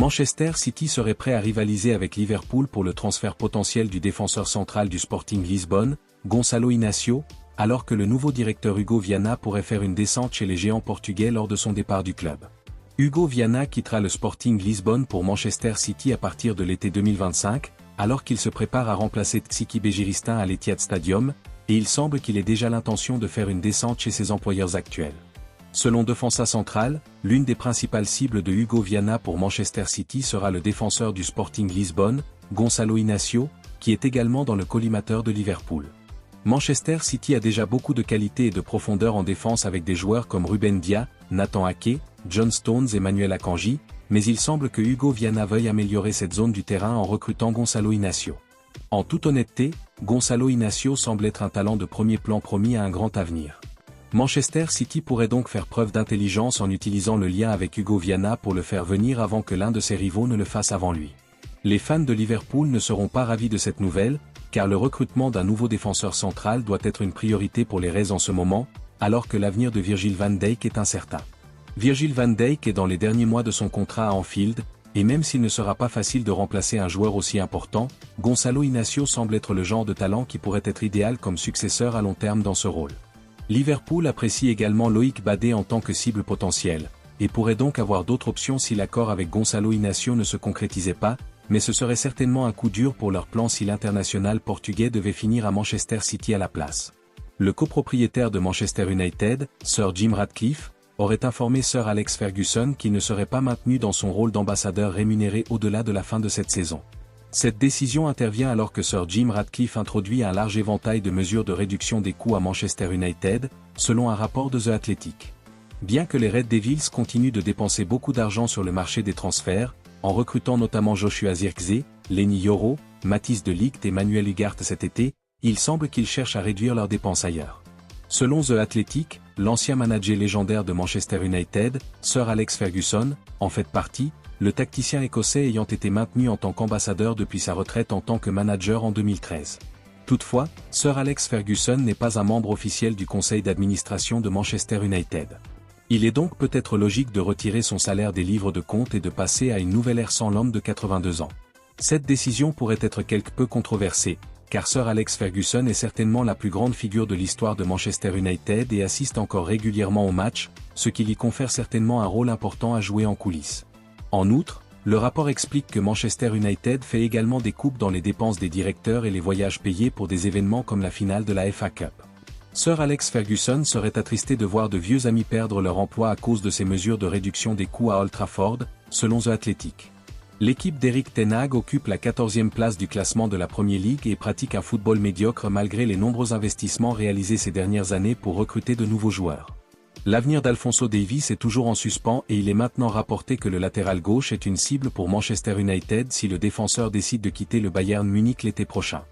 Manchester City serait prêt à rivaliser avec Liverpool pour le transfert potentiel du défenseur central du Sporting Lisbonne, Gonçalo Inácio, alors que le nouveau directeur Hugo Viana pourrait faire une descente chez les géants portugais lors de son départ du club. Hugo Viana quittera le Sporting Lisbonne pour Manchester City à partir de l'été 2025, alors qu'il se prépare à remplacer Tsiki Begiristain à l'Etihad Stadium, et il semble qu'il ait déjà l'intention de faire une descente chez ses employeurs actuels. Selon Defensa Central, l'une des principales cibles de Hugo Viana pour Manchester City sera le défenseur du Sporting Lisbonne, Gonçalo Inácio, qui est également dans le collimateur de Liverpool. Manchester City a déjà beaucoup de qualité et de profondeur en défense avec des joueurs comme Ruben Dia, Nathan Ake, John Stones et Manuel Akanji, mais il semble que Hugo Viana veuille améliorer cette zone du terrain en recrutant Gonçalo Inácio. En toute honnêteté, Gonçalo Inácio semble être un talent de premier plan promis à un grand avenir. Manchester City pourrait donc faire preuve d'intelligence en utilisant le lien avec Hugo Viana pour le faire venir avant que l'un de ses rivaux ne le fasse avant lui. Les fans de Liverpool ne seront pas ravis de cette nouvelle, car le recrutement d'un nouveau défenseur central doit être une priorité pour les Reds en ce moment, alors que l'avenir de Virgil van Dijk est incertain. Virgil van Dijk est dans les derniers mois de son contrat à Anfield, et même s'il ne sera pas facile de remplacer un joueur aussi important, Gonçalo Inácio semble être le genre de talent qui pourrait être idéal comme successeur à long terme dans ce rôle. Liverpool apprécie également Loïc Badé en tant que cible potentielle, et pourrait donc avoir d'autres options si l'accord avec Gonçalo Inácio ne se concrétisait pas, mais ce serait certainement un coup dur pour leur plan si l'international portugais devait finir à Manchester City à la place. Le copropriétaire de Manchester United, Sir Jim Ratcliffe, aurait informé Sir Alex Ferguson qu'il ne serait pas maintenu dans son rôle d'ambassadeur rémunéré au-delà de la fin de cette saison. Cette décision intervient alors que Sir Jim Ratcliffe introduit un large éventail de mesures de réduction des coûts à Manchester United, selon un rapport de The Athletic. Bien que les Red Devils continuent de dépenser beaucoup d'argent sur le marché des transferts, en recrutant notamment Joshua Zirkzee, Lenny Yoro, Matthijs de Ligt et Manuel Ugarte cet été, il semble qu'ils cherchent à réduire leurs dépenses ailleurs. Selon The Athletic, l'ancien manager légendaire de Manchester United, Sir Alex Ferguson, en fait partie, le tacticien écossais ayant été maintenu en tant qu'ambassadeur depuis sa retraite en tant que manager en 2013. Toutefois, Sir Alex Ferguson n'est pas un membre officiel du conseil d'administration de Manchester United. Il est donc peut-être logique de retirer son salaire des livres de compte et de passer à une nouvelle ère sans l'homme de 82 ans. Cette décision pourrait être quelque peu controversée, car Sir Alex Ferguson est certainement la plus grande figure de l'histoire de Manchester United et assiste encore régulièrement aux matchs, ce qui lui confère certainement un rôle important à jouer en coulisses. En outre, le rapport explique que Manchester United fait également des coupes dans les dépenses des directeurs et les voyages payés pour des événements comme la finale de la FA Cup. Sir Alex Ferguson serait attristé de voir de vieux amis perdre leur emploi à cause de ces mesures de réduction des coûts à Old Trafford, selon The Athletic. L'équipe d'Erik ten Hag occupe la 14e place du classement de la Premier League et pratique un football médiocre malgré les nombreux investissements réalisés ces dernières années pour recruter de nouveaux joueurs. L'avenir d'Alphonso Davies est toujours en suspens et il est maintenant rapporté que le latéral gauche est une cible pour Manchester United si le défenseur décide de quitter le Bayern Munich l'été prochain.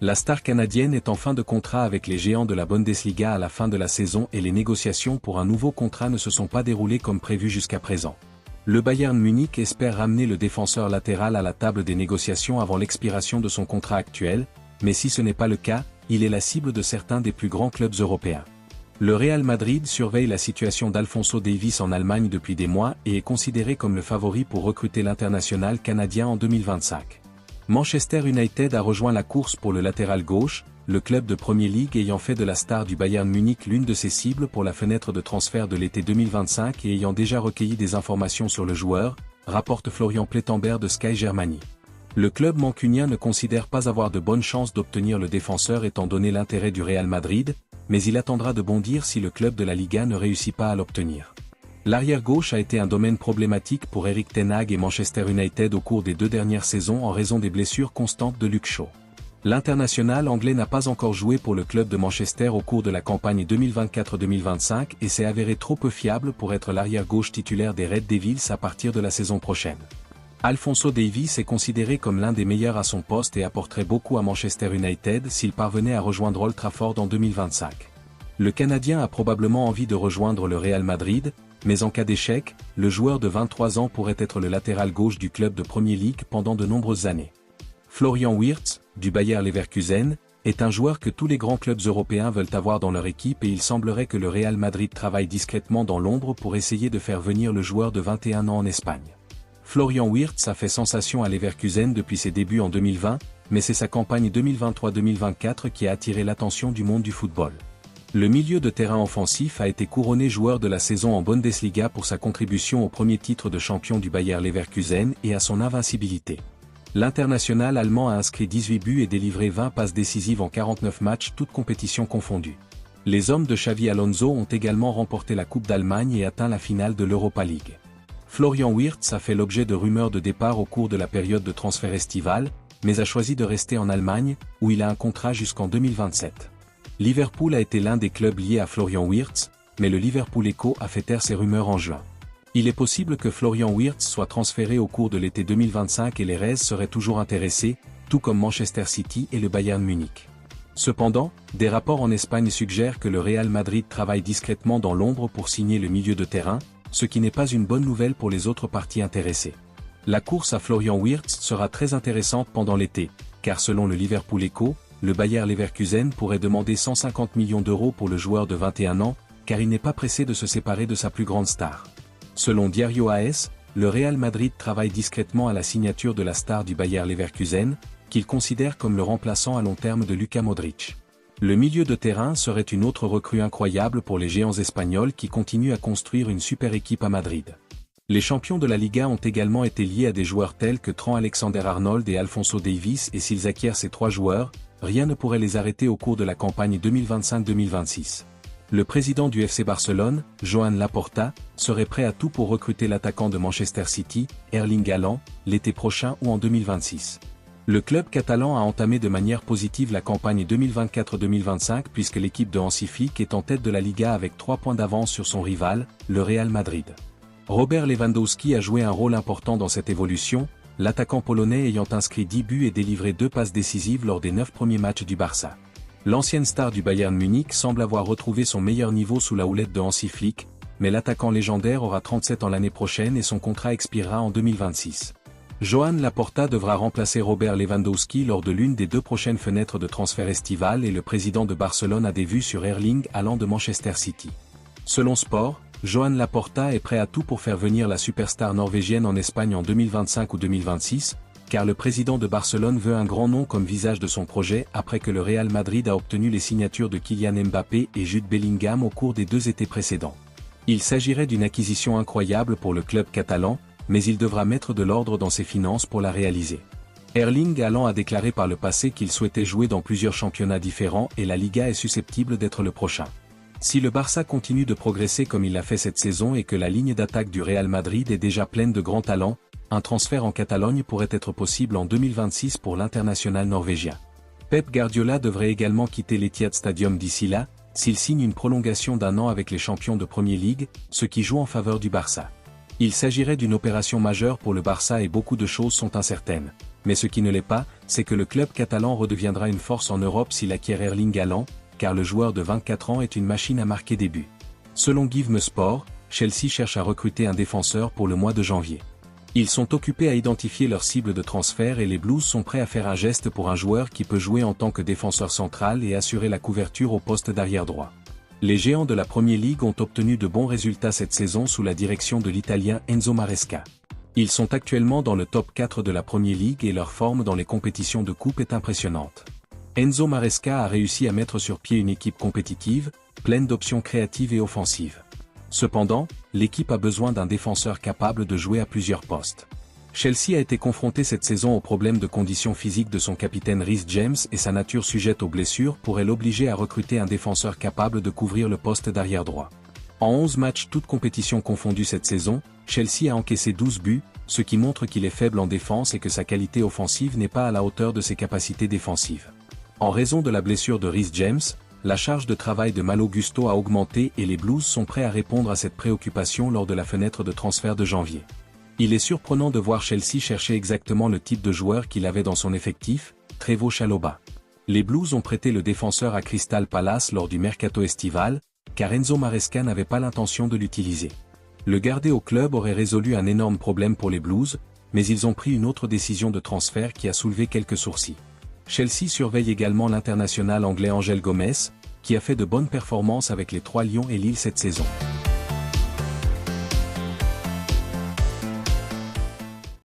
La star canadienne est en fin de contrat avec les géants de la Bundesliga à la fin de la saison et les négociations pour un nouveau contrat ne se sont pas déroulées comme prévu jusqu'à présent. Le Bayern Munich espère ramener le défenseur latéral à la table des négociations avant l'expiration de son contrat actuel, mais si ce n'est pas le cas, il est la cible de certains des plus grands clubs européens. Le Real Madrid surveille la situation d'Alphonso Davies en Allemagne depuis des mois et est considéré comme le favori pour recruter l'international canadien en 2025. Manchester United a rejoint la course pour le latéral gauche, le club de Premier League ayant fait de la star du Bayern Munich l'une de ses cibles pour la fenêtre de transfert de l'été 2025 et ayant déjà recueilli des informations sur le joueur, rapporte Florian Plettenberg de Sky Germany. Le club mancunien ne considère pas avoir de bonnes chances d'obtenir le défenseur étant donné l'intérêt du Real Madrid, mais il attendra de bondir si le club de la Liga ne réussit pas à l'obtenir. L'arrière-gauche a été un domaine problématique pour Erik ten Hag et Manchester United au cours des 2 dernières saisons en raison des blessures constantes de Luke Shaw. L'international anglais n'a pas encore joué pour le club de Manchester au cours de la campagne 2024-2025 et s'est avéré trop peu fiable pour être l'arrière-gauche titulaire des Red Devils à partir de la saison prochaine. Alphonso Davies est considéré comme l'un des meilleurs à son poste et apporterait beaucoup à Manchester United s'il parvenait à rejoindre Old Trafford en 2025. Le Canadien a probablement envie de rejoindre le Real Madrid, mais en cas d'échec, le joueur de 23 ans pourrait être le latéral gauche du club de Premier League pendant de nombreuses années. Florian Wirtz, du Bayer Leverkusen, est un joueur que tous les grands clubs européens veulent avoir dans leur équipe et il semblerait que le Real Madrid travaille discrètement dans l'ombre pour essayer de faire venir le joueur de 21 ans en Espagne. Florian Wirtz a fait sensation à Leverkusen depuis ses débuts en 2020, mais c'est sa campagne 2023-2024 qui a attiré l'attention du monde du football. Le milieu de terrain offensif a été couronné joueur de la saison en Bundesliga pour sa contribution au premier titre de champion du Bayer Leverkusen et à son invincibilité. L'international allemand a inscrit 18 buts et délivré 20 passes décisives en 49 matchs toutes compétitions confondues. Les hommes de Xavi Alonso ont également remporté la Coupe d'Allemagne et atteint la finale de l'Europa League. Florian Wirtz a fait l'objet de rumeurs de départ au cours de la période de transfert estival, mais a choisi de rester en Allemagne, où il a un contrat jusqu'en 2027. Liverpool a été l'un des clubs liés à Florian Wirtz, mais le Liverpool Echo a fait taire ces rumeurs en juin. Il est possible que Florian Wirtz soit transféré au cours de l'été 2025 et les Reds seraient toujours intéressés, tout comme Manchester City et le Bayern Munich. Cependant, des rapports en Espagne suggèrent que le Real Madrid travaille discrètement dans l'ombre pour signer le milieu de terrain, ce qui n'est pas une bonne nouvelle pour les autres parties intéressées. La course à Florian Wirtz sera très intéressante pendant l'été, car selon le Liverpool Echo, le Bayer Leverkusen pourrait demander 150 millions d'euros pour le joueur de 21 ans, car il n'est pas pressé de se séparer de sa plus grande star. Selon Diario AS, le Real Madrid travaille discrètement à la signature de la star du Bayer Leverkusen, qu'il considère comme le remplaçant à long terme de Luka Modric. Le milieu de terrain serait une autre recrue incroyable pour les géants espagnols qui continuent à construire une super équipe à Madrid. Les champions de la Liga ont également été liés à des joueurs tels que Trent Alexander-Arnold et Alphonso Davies, et s'ils acquièrent ces trois joueurs, rien ne pourrait les arrêter au cours de la campagne 2025-2026. Le président du FC Barcelone, Joan Laporta, serait prêt à tout pour recruter l'attaquant de Manchester City, Erling Haaland, l'été prochain ou en 2026. Le club catalan a entamé de manière positive la campagne 2024-2025 puisque l'équipe de Hansi Flick est en tête de la Liga avec 3 points d'avance sur son rival, le Real Madrid. Robert Lewandowski a joué un rôle important dans cette évolution, l'attaquant polonais ayant inscrit 10 buts et délivré 2 passes décisives lors des 9 premiers matchs du Barça. L'ancienne star du Bayern Munich semble avoir retrouvé son meilleur niveau sous la houlette de Hansi Flick, mais l'attaquant légendaire aura 37 ans l'année prochaine et son contrat expirera en 2026. Joan Laporta devra remplacer Robert Lewandowski lors de l'une des 2 prochaines fenêtres de transfert estival et le président de Barcelone a des vues sur Erling Haaland de Manchester City. Selon Sport, Joan Laporta est prêt à tout pour faire venir la superstar norvégienne en Espagne en 2025 ou 2026, car le président de Barcelone veut un grand nom comme visage de son projet après que le Real Madrid a obtenu les signatures de Kylian Mbappé et Jude Bellingham au cours des 2 étés précédents. Il s'agirait d'une acquisition incroyable pour le club catalan, mais il devra mettre de l'ordre dans ses finances pour la réaliser. Erling Haaland a déclaré par le passé qu'il souhaitait jouer dans plusieurs championnats différents et la Liga est susceptible d'être le prochain. Si le Barça continue de progresser comme il l'a fait cette saison et que la ligne d'attaque du Real Madrid est déjà pleine de grands talents, un transfert en Catalogne pourrait être possible en 2026 pour l'international norvégien. Pep Guardiola devrait également quitter l'Etihad Stadium d'ici là, s'il signe une prolongation d'1 an avec les champions de Premier League, ce qui joue en faveur du Barça. Il s'agirait d'une opération majeure pour le Barça et beaucoup de choses sont incertaines. Mais ce qui ne l'est pas, c'est que le club catalan redeviendra une force en Europe s'il acquiert Erling Haaland, car le joueur de 24 ans est une machine à marquer des buts. Selon Give Me Sport, Chelsea cherche à recruter un défenseur pour le mois de janvier. Ils sont occupés à identifier leur cible de transfert et les Blues sont prêts à faire un geste pour un joueur qui peut jouer en tant que défenseur central et assurer la couverture au poste d'arrière droit. Les géants de la Premier League ont obtenu de bons résultats cette saison sous la direction de l'Italien Enzo Maresca. Ils sont actuellement dans le top 4 de la Premier League et leur forme dans les compétitions de coupe est impressionnante. Enzo Maresca a réussi à mettre sur pied une équipe compétitive, pleine d'options créatives et offensives. Cependant, l'équipe a besoin d'un défenseur capable de jouer à plusieurs postes. Chelsea a été confronté cette saison au problème de conditions physiques de son capitaine Reece James et sa nature sujette aux blessures pourrait l'obliger à recruter un défenseur capable de couvrir le poste d'arrière droit. En 11 matchs toutes compétitions confondues cette saison, Chelsea a encaissé 12 buts, ce qui montre qu'il est faible en défense et que sa qualité offensive n'est pas à la hauteur de ses capacités défensives. En raison de la blessure de Reece James, la charge de travail de Malo Gusto a augmenté et les Blues sont prêts à répondre à cette préoccupation lors de la fenêtre de transfert de janvier. Il est surprenant de voir Chelsea chercher exactement le type de joueur qu'il avait dans son effectif, Trevoh Chalobah. Les Blues ont prêté le défenseur à Crystal Palace lors du mercato estival, car Enzo Maresca n'avait pas l'intention de l'utiliser. Le garder au club aurait résolu un énorme problème pour les Blues, mais ils ont pris une autre décision de transfert qui a soulevé quelques sourcils. Chelsea surveille également l'international anglais Angel Gomes, qui a fait de bonnes performances avec les 3 Lions et Lille cette saison.